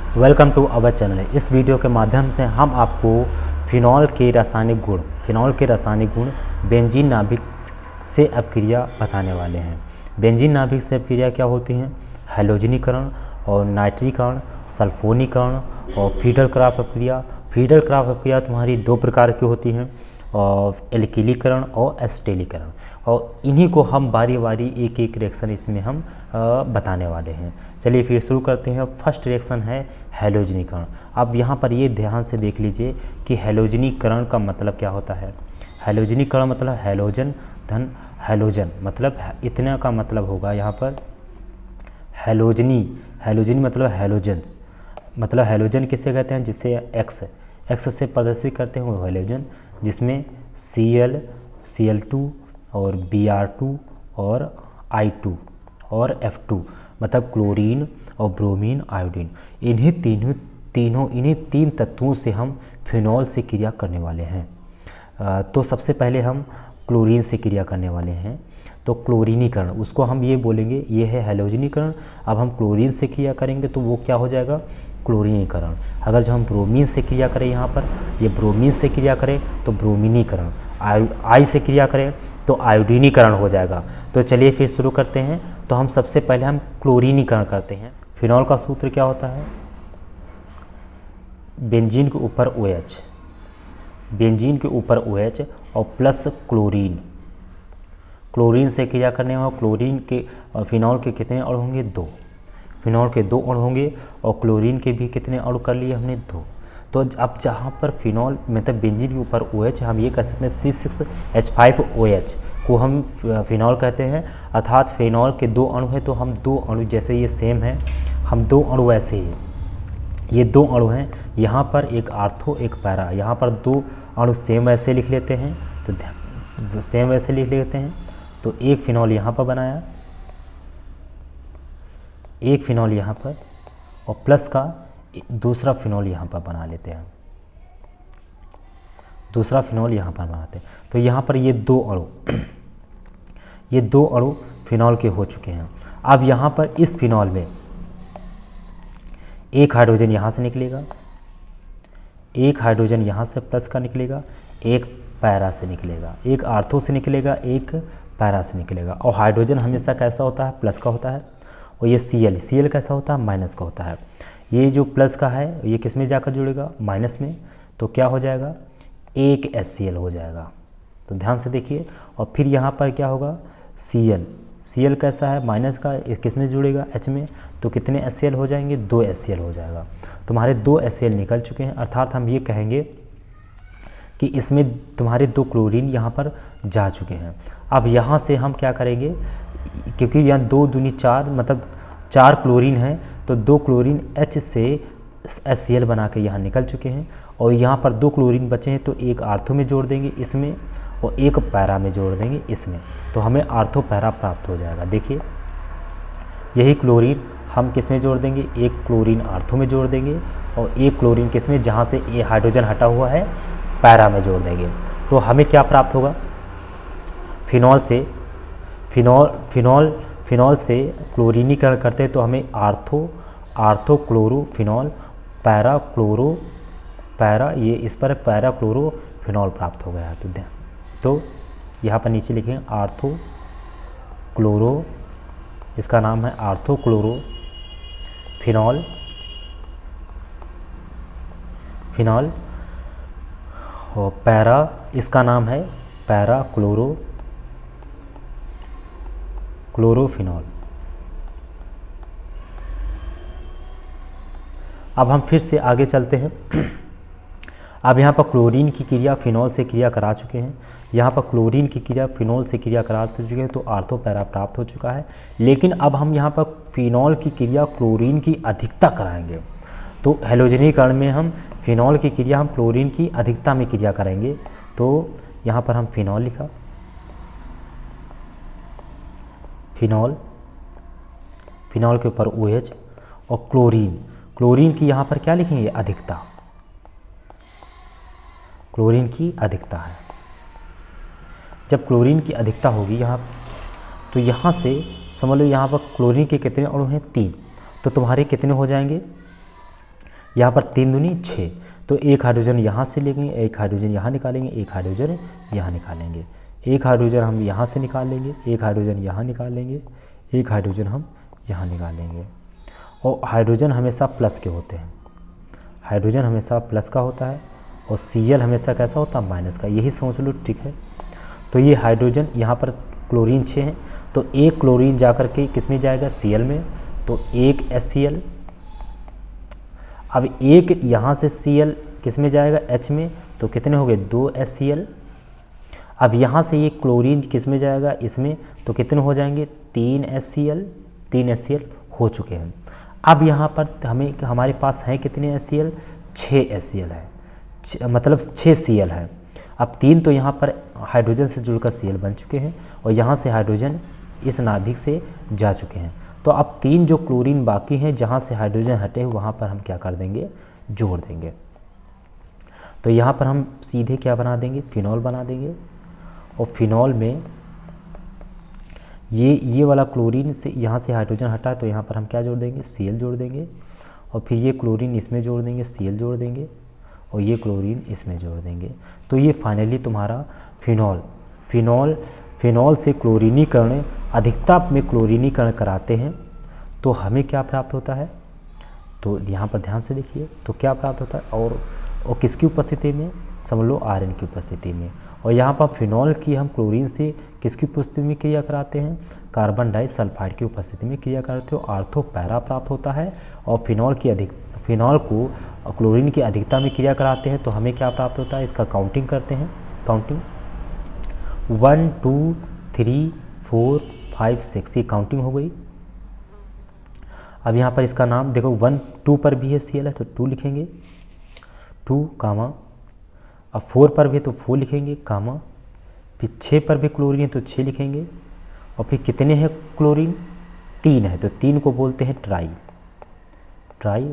Welcome to our channel. इस video के माध्यम से हम आपको फिनॉल के रासायनिक गुण बेंजीन नाभिक से अपक्रिया बताने वाले हैं। बेंजीन नाभिक से अपक्रिया क्या होती हैं? हैलोजनीकरण और नाइट्रीकरण, सल्फोनीकरण और फीडरक्राफ्ट अपक्रिया। फीडरक्राफ्ट अपक्रिया तुम्हारी दो प्रकार की होती हैं, और एल्किलीकरण और एस्टेलीकरण, और इन्हीं को हम बारी बारी एक एक रिएक्शन इसमें हम बताने वाले हैं। चलिए फिर शुरू करते हैं। फर्स्ट रिएक्शन है हैलोजनीकरण। अब यहाँ पर ये ध्यान से देख लीजिए कि हैलोजनीकरण का मतलब क्या होता है। हैलोजनीकरण मतलब हैलोजन धन हैलोजन, मतलब इतना का मतलब होगा यहाँ पर हैलोजनी मतलब हैलोजन्स, मतलब हैलोजन किसे कहते हैं? जिससे एक्स से प्रदर्शित करते हैं वो हैलोजन, जिसमें Cl2 और Br2 और I2 और F2, मतलब क्लोरीन और ब्रोमीन, आयोडीन। इन्हीं तीन तत्वों से हम फिनॉल से क्रिया करने वाले हैं। तो सबसे पहले हम क्लोरीन से क्रिया करने वाले हैं, तो क्लोरीनीकरण, उसको हम ये बोलेंगे, ये है हैलोजनीकरण। अब हम क्लोरीन से क्रिया करेंगे तो वो क्या हो जाएगा? क्लोरीनीकरण। अगर जो हम ब्रोमीन से क्रिया करें, यहाँ पर ये ब्रोमीन से क्रिया करें तो ब्रोमीनीकरण, आई से क्रिया करें तो आयोडीनीकरण हो जाएगा। तो चलिए फिर शुरू करते हैं। तो हम सबसे पहले हम क्लोरीनीकरण करते हैं। फिनॉल का सूत्र क्या होता है? बेंजीन के ऊपर OH, बेंजीन के ऊपर OH और प्लस क्लोरीन से क्रिया करने में क्लोरीन के फिनॉल के कितने अणु होंगे? 2। फिनॉल के 2 अणु होंगे और क्लोरीन के भी कितने अणु कर लिए हमने? 2। तो अब जहाँ पर फिनॉल मतलब बेंजीन के ऊपर OH, हम ये कह सकते हैं C6H5OH को हम फिनॉल कहते हैं। अर्थात फिनॉल के 2 अणु हैं तो हम 2 अणु, जैसे ये सेम है, हम 2 अणु ऐसे ही, ये 2 अणु हैं, यहाँ पर एक आर्थो एक पैरा, यहाँ पर 2 अणु सेम ऐसे लिख लेते हैं। तो सेम ऐसे लिख लेते हैं, तो एक फिनॉल यहाँ पर बनाया, एक फिनॉल यहाँ पर, और प्लस का दूसरा फिनॉल यहाँ पर बना लेते हैं, दूसरा फिनॉल यहाँ पर बनाते हैं। तो यहाँ पर ये 2 अणु ये 2 अणु फिनॉल के हो चुके हैं। अब यहाँ पर इस फिनॉल में एक हाइड्रोजन यहाँ से निकलेगा, एक हाइड्रोजन यहाँ से प्लस का निकलेगा, एक पैरा से निकलेगा, एक आर्थो से निकलेगा, एक पैरा से निकलेगा। और हाइड्रोजन हमेशा कैसा होता है? प्लस का होता है। और ये Cl कैसा होता है? माइनस का होता है। ये जो प्लस का है ये किस में जाकर जुड़ेगा? माइनस में। तो क्या हो जाएगा? एक HCl हो जाएगा। तो ध्यान से देखिए। और फिर यहाँ पर क्या होगा? Cl कैसा है? माइनस का, किस में जुड़ेगा? H में। तो कितने HCl हो जाएंगे? 2 HCl हो जाएगा। तुम्हारे 2 HCl निकल चुके हैं, अर्थात हम ये कहेंगे कि इसमें तुम्हारे 2 क्लोरीन यहाँ पर जा चुके हैं। अब यहाँ से हम क्या करेंगे, क्योंकि यहाँ 2 दूनी 4, मतलब 4 क्लोरीन हैं, तो 2 क्लोरीन H से HCl बना के यहाँ निकल चुके हैं, और यहाँ पर 2 क्लोरीन बचे हैं, तो एक आर्थो में जोड़ देंगे इसमें, और एक पैरा में जोड़ देंगे इसमें, तो हमें आर्थो पैरा प्राप्त हो जाएगा। देखिए, यही क्लोरीन हम किस में जोड़ देंगे? एक क्लोरीन आर्थो में जोड़ देंगे, और एक क्लोरीन किस में, जहाँ से ये हाइड्रोजन हटा हुआ है, पैरा में जोड़ देंगे। तो हमें क्या प्राप्त होगा? फिनॉल से क्लोरीनीकरण करते हैं तो हमें आर्थो क्लोरो फिनॉल, पैरा ये इस पर पैरा क्लोरो फिनॉल प्राप्त हो गया। तो यहाँ पर नीचे लिखेंगे आर्थो क्लोरो, इसका नाम है आर्थो क्लोरो फिनॉल, और पैरा, इसका नाम है पैरा क्लोरोफिनॉल। अब हम फिर से आगे चलते हैं। अब यहाँ पर क्लोरीन की क्रिया फिनॉल से क्रिया करा चुके हैं, यहाँ पर क्लोरीन की क्रिया फिनॉल से क्रिया करा चुके हैं, तो आर्थो पैरा प्राप्त हो चुका है। लेकिन अब हम यहाँ पर फिनॉल की क्रिया क्लोरीन की अधिकता कराएंगे। तो हैलोजनीकरण में हम फिनॉल की क्रिया हम क्लोरीन की अधिकता में क्रिया करेंगे। तो यहाँ पर हम फिनॉल लिखा, फिनॉल के ऊपर OH, और क्लोरीन की यहाँ पर क्या लिखेंगे? अधिकता, क्लोरीन की अधिकता है। जब क्लोरीन की अधिकता होगी यहाँ, तो यहाँ से समझ लो यहाँ पर क्लोरीन के कितने अणु हैं? 3। तो तुम्हारे कितने हो जाएंगे? यहाँ पर 3 दूनी 6, तो एक हाइड्रोजन यहाँ से लेंगे, एक हाइड्रोजन यहाँ निकालेंगे, एक हाइड्रोजन यहाँ निकालेंगे, एक हाइड्रोजन हम यहाँ से निकाल लेंगे, एक हाइड्रोजन यहाँ निकाल लेंगे, एक हाइड्रोजन हम यहाँ निकालेंगे। और हाइड्रोजन हमेशा प्लस के होते हैं, हाइड्रोजन हमेशा प्लस का होता है और Cl हमेशा कैसा होता है, माइनस का, यही समझ लो, ठीक है। तो ये हाइड्रोजन यहाँ पर क्लोरीन 6 है, तो एक क्लोरीन जाकर के किस में जाएगा, Cl में, तो एक HCl। अब एक यहाँ से Cl किस में जाएगा, H में, तो कितने हो गए, 2 HCl। अब यहाँ से ये क्लोरीन किस में जाएगा, इसमें, तो कितने हो जाएंगे, 3 HCl, 3 HCl हो चुके हैं। अब यहाँ पर हमारे पास हैं कितने HCl, 6 HCl है, मतलब 6 Cl है। अब 3 तो यहाँ पर हाइड्रोजन से जुड़कर Cl बन चुके हैं और यहाँ से हाइड्रोजन इस नाभिक से जा चुके हैं। तो अब 3 जो क्लोरीन बाकी हैं, जहाँ से हाइड्रोजन हटे वहाँ पर हम क्या कर देंगे, जोड़ देंगे। तो यहाँ पर हम सीधे क्या बना देंगे, फिनॉल बना देंगे। और फिनॉल में ये वाला क्लोरीन से यहाँ से हाइड्रोजन हटा, तो यहाँ पर हम क्या जोड़ देंगे, Cl जोड़ देंगे। और फिर ये क्लोरीन इसमें जोड़ देंगे, Cl जोड़ देंगे, और ये क्लोरीन इसमें जोड़ देंगे। तो ये फाइनली तुम्हारा फिनॉल से क्लोरीनीकरण, अधिकता में क्लोरीनीकरण कराते हैं तो हमें क्या प्राप्त होता है, तो यहाँ पर ध्यान से देखिए, तो क्या प्राप्त होता है, और किसकी उपस्थिति में, समझ लो आयरन की उपस्थिति में। और यहाँ पर फिनॉल की हम क्लोरीन से किसकी उपस्थिति में क्रिया कराते हैं, कार्बन डाइसल्फाइड की उपस्थिति में क्रिया कराते हो, आर्थो पैरा प्राप्त होता है। और फिनॉल को क्लोरीन की अधिकता में क्रिया कराते हैं तो हमें क्या प्राप्त होता है, इसका काउंटिंग करते हैं, काउंटिंग 1 2 3 4 5 6, ये काउंटिंग हो गई। अब यहाँ पर इसका नाम देखो, 1 2 पर भी है Cl है तो 2 लिखेंगे, 2 कामा। अब 4 पर भी तो 4 लिखेंगे कामा, फिर 6 पर भी क्लोरीन है तो 6 लिखेंगे। और फिर कितने हैं क्लोरीन, 3 है, तो 3 को बोलते हैं ट्राई।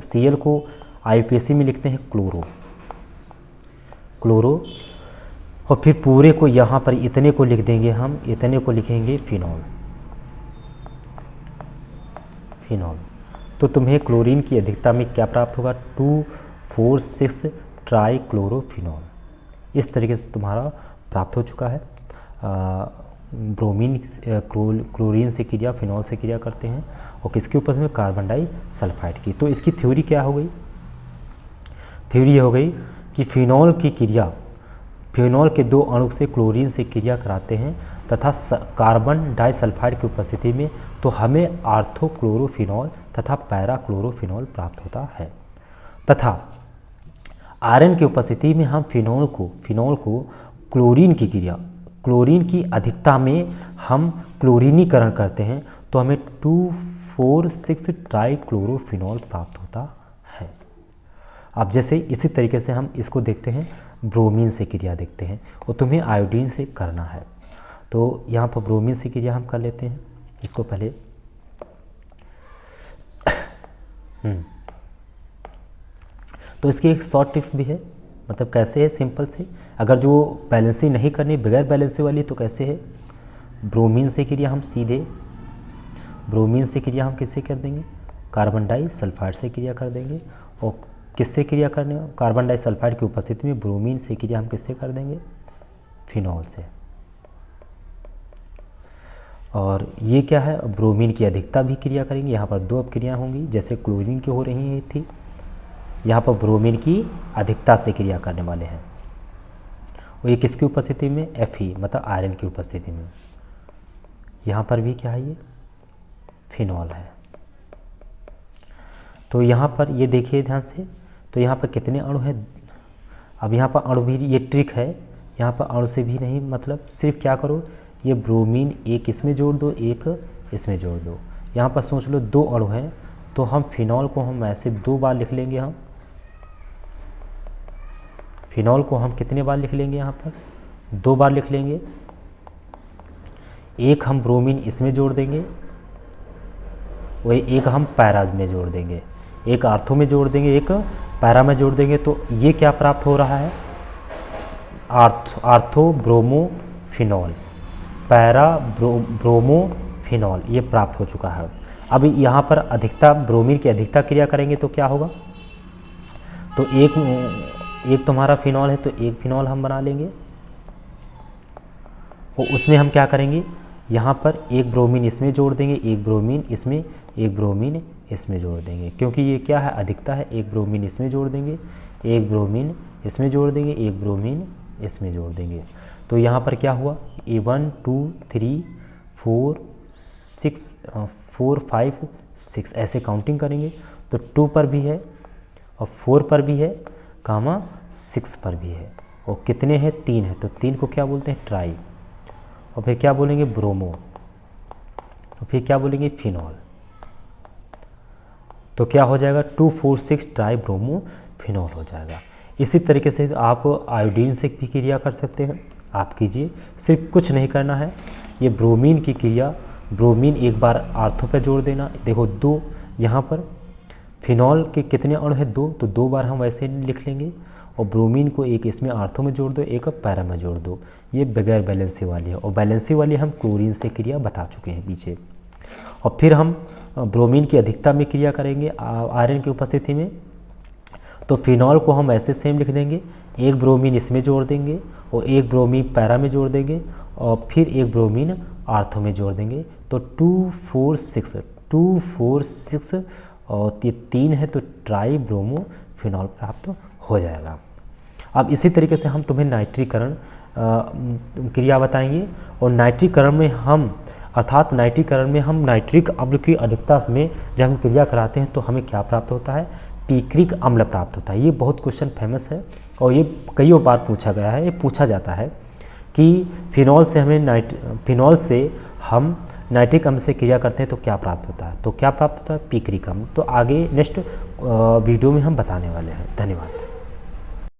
Cl को IUPAC में लिखते हैं क्लोरो। और फिर पूरे को यहाँ पर इतने को लिख देंगे हम, इतने को लिखेंगे फिनॉल। तो तुम्हें क्लोरीन की अधिकता में क्या प्राप्त होगा, 2 4 6 ट्राई क्लोरोफिनॉल। इस तरीके से तुम्हारा प्राप्त हो चुका है। ब्रोमीन क्लोरीन से क्रिया फिनॉल से क्रिया करते हैं और किसके ऊपर में, कार्बन डाइसल्फाइड की। तो इसकी थ्योरी क्या हो गई, थ्योरी हो गई कि फिनॉल की क्रिया, फिनॉल के 2 अणु से क्लोरीन से क्रिया कराते हैं तथा कार्बन डाइसल्फाइड की उपस्थिति में, तो हमें आर्थोक्लोरोफिनॉल तथा पैराक्लोरोफिनॉल प्राप्त होता है। तथा आयरन की उपस्थिति में हम फिनॉल को क्लोरीन की अधिकता में हम क्लोरीनीकरण करते हैं तो हमें 2 4 6 ट्राइक्लोरोफिनॉल प्राप्त होता है। अब जैसे इसी तरीके से हम इसको देखते हैं, ब्रोमीन से क्रिया देखते हैं और तुम्हें आयोडीन से करना है। तो यहाँ पर ब्रोमीन से क्रिया हम कर लेते हैं इसको पहले। तो इसकी एक शॉर्ट ट्रिक्स भी है, मतलब कैसे है, सिंपल से। अगर जो बैलेंसिंग नहीं करनी, बगैर बैलेंसिंग वाली, तो कैसे है, ब्रोमीन से क्रिया हम किससे कर देंगे, कार्बन डाइसल्फाइड से क्रिया कर देंगे। और किससे क्रिया करने, कार्बन डाइसल्फाइड की उपस्थिति में ब्रोमीन से क्रिया हम किससे कर देंगे, फिनॉल से। और ये क्या है, ब्रोमीन की अधिकता भी क्रिया करेंगे। यहाँ पर 2 क्रिया होंगी, जैसे क्लोरीन की हो रही थी, यहाँ पर ब्रोमीन की अधिकता से क्रिया करने वाले हैं। और ये किसकी उपस्थिति में, Fe मतलब आयरन की उपस्थिति में। यहाँ पर भी क्या है, ये फिनॉल है। तो यहाँ पर ये देखिए ध्यान से, तो यहाँ पर कितने अणु हैं। अब यहाँ पर अणु भी, ये ट्रिक है, यहाँ पर अणु से भी नहीं, मतलब सिर्फ क्या करो, ये ब्रोमीन एक इसमें जोड़ दो, एक इसमें जोड़ दो। यहाँ पर सोच लो 2 अणु हैं, तो हम फिनॉल को हम ऐसे 2 बार लिख लेंगे। हम फिनॉल को हम कितने बार लिख लेंगे, यहाँ पर 2 बार लिख लेंगे। एक हम ब्रोमीन इसमें जोड़ देंगे और एक हम पैरा में जोड़ देंगे, एक आर्थो में जोड़ देंगे, एक पैरा में जोड़ देंगे। तो ये क्या प्राप्त हो रहा है, ortho bromo phenol, para bromo phenol, ये प्राप्त हो चुका है। अब यहाँ पर अधिकता, ब्रोमीन की अधिकता क्रिया करेंगे तो क्या होगा, तो एक तुम्हारा फिनॉल है तो एक फिनॉल हम बना लेंगे, और उसमें हम क्या करेंगे, यहाँ पर एक ब्रोमीन इसमें जोड़ देंगे, एक ब्रोमीन इसमें, एक ब्रोमीन इसमें जोड़ देंगे, क्योंकि ये क्या है, अधिकता है। एक ब्रोमीन इसमें जोड़ देंगे, एक ब्रोमीन इसमें जोड़ देंगे, एक ब्रोमीन इसमें जोड़ देंगे। तो यहाँ पर क्या हुआ, 1 2 3 4 6 4 5 6 ऐसे काउंटिंग करेंगे तो 2 पर भी है और 4 पर भी है, कामा 6 पर भी है, और कितने हैं, 3 है, तो 3 को क्या बोलते हैं, ट्राई, और फिर क्या बोलेंगे, ब्रोमो, और फिर क्या बोलेंगे, फिनॉल। तो क्या हो जाएगा, 2 4 6 ट्राई ब्रोमो फिनॉल हो जाएगा। इसी तरीके से आप आयोडीन से भी क्रिया कर सकते हैं, आप कीजिए, सिर्फ कुछ नहीं करना है। ये ब्रोमीन की क्रिया, ब्रोमीन एक बार आर्थो पे जोड़ देना, देखो 2 यहाँ पर, फिनॉल के कितने अणु हैं, 2, तो 2 बार हम वैसे लिख लेंगे, और ब्रोमीन को एक इसमें आर्थो में जोड़ दो, एक पैरा में जोड़ दो। ये बगैर बैलेंसी वाली है, और बैलेंसी वाली हम क्लोरीन से क्रिया बता चुके हैं पीछे। और फिर हम ब्रोमीन की अधिकता में क्रिया करेंगे आयरन की उपस्थिति में, तो फिनॉल को हम ऐसे सेम लिख देंगे, एक ब्रोमीन इसमें जोड़ देंगे और एक ब्रोमीन पैरा में जोड़ देंगे और फिर एक ब्रोमीन आर्थो में जोड़ देंगे। तो 2 4 6 और ये 3 है, तो ट्राई ब्रोमो फिनॉल प्राप्त हो जाएगा। अब इसी तरीके से हम तुम्हें नाइट्रीकरण क्रिया बताएंगे, और नाइट्रीकरण में हम, अर्थात नाइट्रीकरण में हम नाइट्रिक अम्ल की अधिकता में जब हम क्रिया कराते हैं तो हमें क्या प्राप्त होता है, पीक्रिक अम्ल प्राप्त होता है। ये बहुत क्वेश्चन फेमस है और ये कई बार पूछा गया है, ये पूछा जाता है कि फिनॉल से हम नाइट्रिक अम्ल से क्रिया करते हैं तो क्या प्राप्त होता है, तो क्या प्राप्त होता है, पीक्रिक अम्ल। तो आगे नेक्स्ट वीडियो में हम बताने वाले हैं। धन्यवाद।